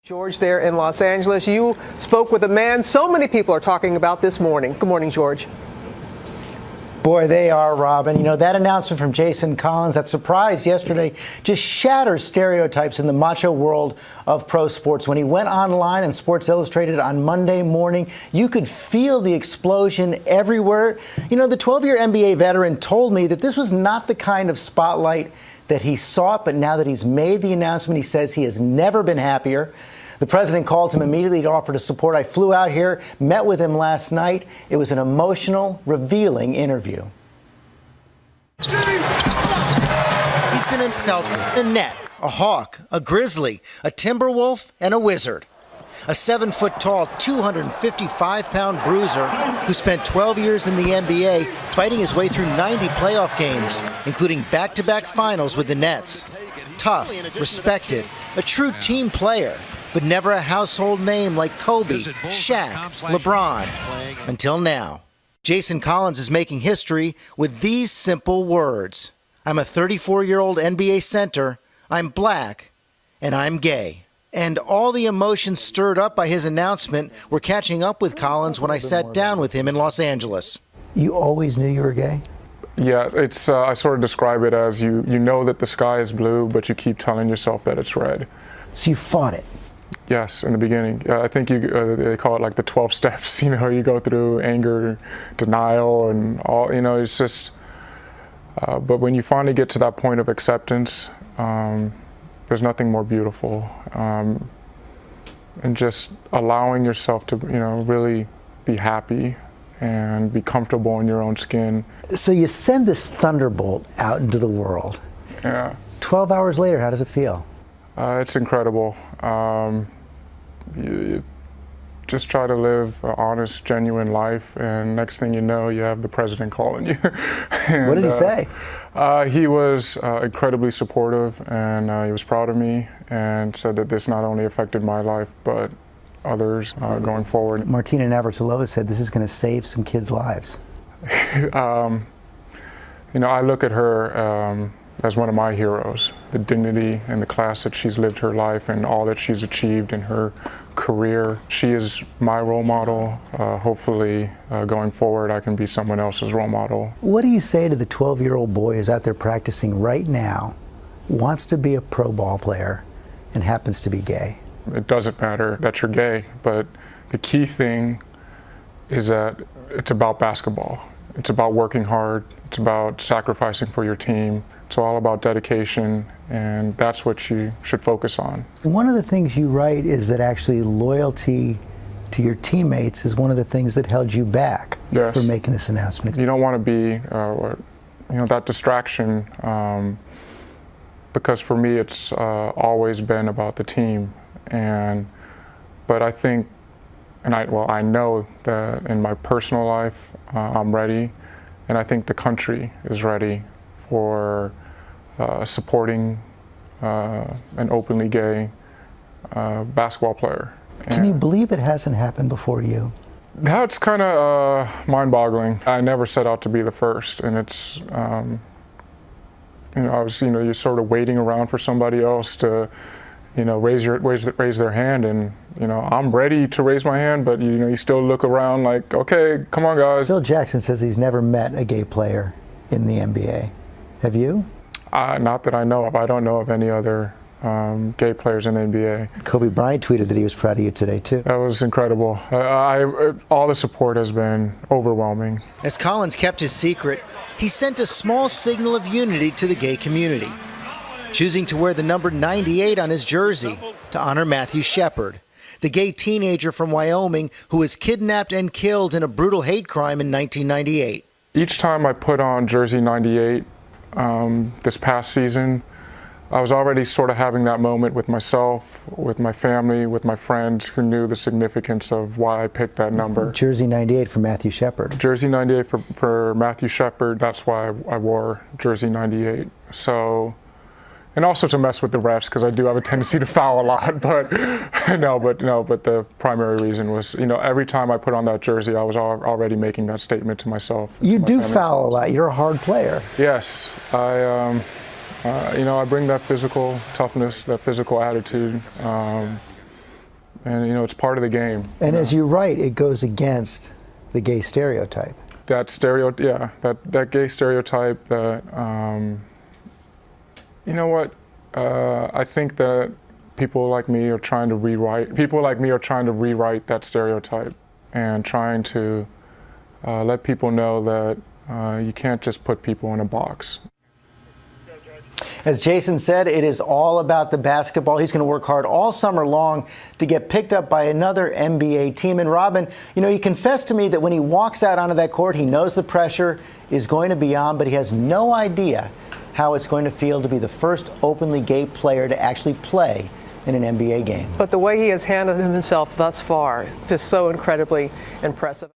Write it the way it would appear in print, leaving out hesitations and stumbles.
George there in Los Angeles. You spoke with a man so many people are talking about this morning. Good morning, George. Boy, they are, Robin. You know, that announcement from Jason Collins, that surprise yesterday, just shatters stereotypes in the macho world of pro sports. When he went online in Sports Illustrated on Monday morning, you could feel the explosion everywhere. You know, the 12-year NBA veteran told me that this was not the kind of spotlight that he sought, but now that he's made the announcement, he says he has never been happier. The president called him immediately to offer to support. I flew out here, met with him last night. It was an emotional, revealing interview. He's been a Celtic, a Net, a Hawk, a Grizzly, a Timberwolf, and a Wizard. A 7-foot-tall, 255-pound bruiser who spent 12 years in the NBA fighting his way through 90 playoff games, including back-to-back finals with the Nets. Tough, respected, a true team player, but never a household name like Kobe, Shaq, LeBron. Until now. Jason Collins is making history with these simple words. I'm a 34-year-old NBA center, I'm black, and I'm gay. And all the emotions stirred up by his announcement were catching up with Collins when I sat down with him in Los Angeles. You always knew you were gay? Yeah, it's I sort of describe it as you know that the sky is blue, but you keep telling yourself that it's red. So you fought it? Yes, in the beginning. I think they call it like the 12 steps. You know, you go through anger, denial, and all. You know, it's just. But when you finally get to that point of acceptance, there's nothing more beautiful. And just allowing yourself to, you know, really be happy and be comfortable in your own skin. So you send this thunderbolt out into the world. Yeah. 12 hours later, how does it feel? It's incredible. You just try to live an honest, genuine life, and next thing you know, you have the president calling you. And, what did he say? He was incredibly supportive, and he was proud of me, and said that this not only affected my life, but others going forward. Martina Navratilova said this is going to save some kids' lives. You know, I look at her as one of my heroes. The dignity and the class that she's lived her life and all that she's achieved in her career. She is my role model. Hopefully, going forward, I can be someone else's role model. What do you say to the 12-year-old boy who's out there practicing right now, wants to be a pro ball player, and happens to be gay? It doesn't matter that you're gay, but the key thing is that it's about basketball. It's about working hard. It's about sacrificing for your team. It's all about dedication, and that's what you should focus on. One of the things you write is that actually loyalty to your teammates is one of the things that held you back for making this announcement. You don't want to be, you know, that distraction, because for me it's always been about the team. But I think, and I know that in my personal life I'm ready, and I think the country is ready for supporting an openly gay basketball player. Can you believe it hasn't happened before you? That's kind of mind-boggling. I never set out to be the first, and it's, you know, you're sort of waiting around for somebody else to, you know, raise their hand, and you know, I'm ready to raise my hand, but you know, you still look around like, okay, come on, guys. Phil Jackson says he's never met a gay player in the NBA. Have you? Not that I know of. I don't know of any other gay players in the NBA. Kobe Bryant tweeted that he was proud of you today, too. That was incredible. All the support has been overwhelming. As Collins kept his secret, he sent a small signal of unity to the gay community, choosing to wear the number 98 on his jersey to honor Matthew Shepard, the gay teenager from Wyoming who was kidnapped and killed in a brutal hate crime in 1998. Each time I put on jersey 98, this past season, I was already sort of having that moment with myself, with my family, with my friends who knew the significance of why I picked that number. Jersey 98 for Matthew Shepard. Jersey 98 for Matthew Shepard. That's why I wore jersey 98. So, and also to mess with the refs, because I do have a tendency to foul a lot. But but the primary reason was, you know, every time I put on that jersey, I was already making that statement to myself. You do foul a lot. You're a hard player. Yes, I bring that physical toughness, that physical attitude. and you know, it's part of the game. And as you write, it goes against the gay stereotype. That gay stereotype. That you know what? I think that people like me are trying to rewrite that stereotype and trying to let people know that you can't just put people in a box. As Jason said, it is all about the basketball. He's going to work hard all summer long to get picked up by another NBA team. And Robin, you know, he confessed to me that when he walks out onto that court, he knows the pressure is going to be on, but he has no idea how it's going to feel to be the first openly gay player to actually play in an NBA game. But the way he has handled himself thus far is just so incredibly impressive.